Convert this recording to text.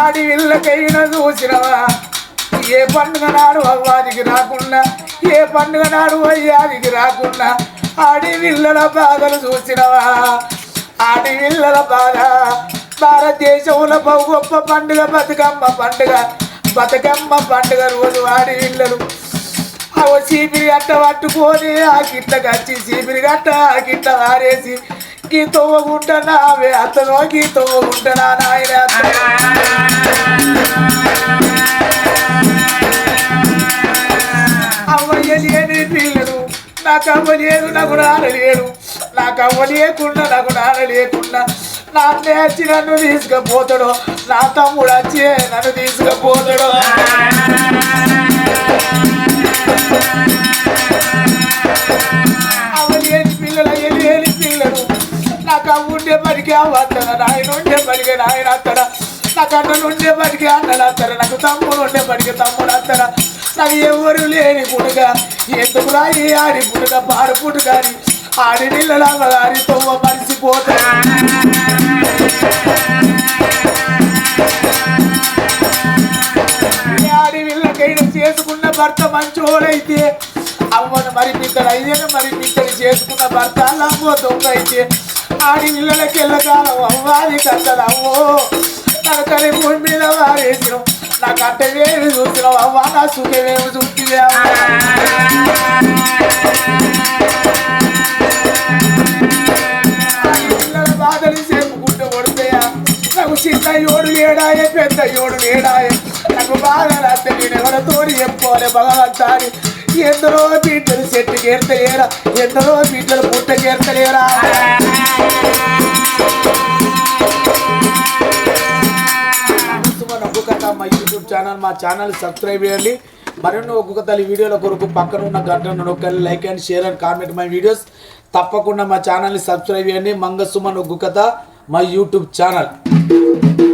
ఆడి వీళ్ళకైనా చూసినవా ఏ పండుగ నాడు అవ్వాదికి రాకుండా ఏ పండుగ నాడు అయ్యాదికి రాకుండా ఆడి వీళ్ళల బాధలు చూసినవా ఆడి వీళ్ళల బాధ భారతదేశంలో గొప్ప పండుగ బతుకమ్మ పండుగ రోజు ఆడి వీళ్ళలు చీపిరి గట్ట పట్టుకొని ఆ గిట్ట కచ్చి చీపిరి గట్ట ఆ గిట్ట వారేసి గీ తవ్వకుంటున్నా అతను గీ తవ్వకుంటున్నా నాయన అవ్వయ్య లేని పిల్లలు నాకు అవ్వ లేదు నాకు నాన్న లేడు నాకు అవ్వ లేకుండా నాకు నాన్న లేకుండా నాన్న వచ్చి నన్ను తీసుకుపోతాడు నా తమ్ముడు వచ్చి నన్ను తీసుకుపోతాడు అవలేని పిల్లలు ఎలియని పిల్లలు నాకు అవ్వ ఉండే పడికి అవ్వస్తాడు నాయన ఉండే పడికి నాయన వస్తాడా నాకు అన్నలు ఉండే పడికి అన్నలు వస్తారా నాకు తమ్ముడు ఉండే పడికి తమ్ముడు వస్తారా నాకు ఎవరు లేని పుడుక ఎందుకు రాయి ఆడి పుడుక పాడు పుడుక అని ఆడి నీళ్ళలా గారి తొవ్వ మరిసిపోతా ఆడి వీళ్ళకైనా చేసుకున్న భర్త మంచోడైతే అవ్వను మరి పిత్తడు అయ్యను మరి పిత్తడు చేసుకున్న భర్త అమ్మో దొంగ అయితే ఆడి వీళ్ళకి వెళ్ళకాలం అవ్వాలి కట్టదు అవ్వో నరకని భూమి మీద వారేసినాం నాకు అట్టవేమి చూసినావు అవ్వ నా సుఖమేమి చూస్తే పిల్లల బాధలు చెప్పుకుంటూ కొడుతాయా నాకు చిన్న యోడు లేడాయే పెద్ద యోడు లేడాయే నాకు బాధలు అంటే నేను ఎవరితోటి చెప్పుకోవాలి భగవంతాని ఎందరో బిడ్డలు చెట్టుకి ఎడతలేరా ఎందరో బిడ్డలు పుట్టకి ఎడతలేరా మా యూట్యూబ్ ఛానల్ మా ఛానల్ సబ్స్క్రైబ్ చేయండి మరిన్ని ఒక్కొక్క తల్లి వీడియోల కొరకు పక్కన ఉన్న గంటను నొక్కండి like and share and comment my videos తప్పకుండా మా ఛానల్ని సబ్స్క్రైబ్ చేయండి మంగసుమన్ ఒగ్గు కథ మా యూట్యూబ్ ఛానల్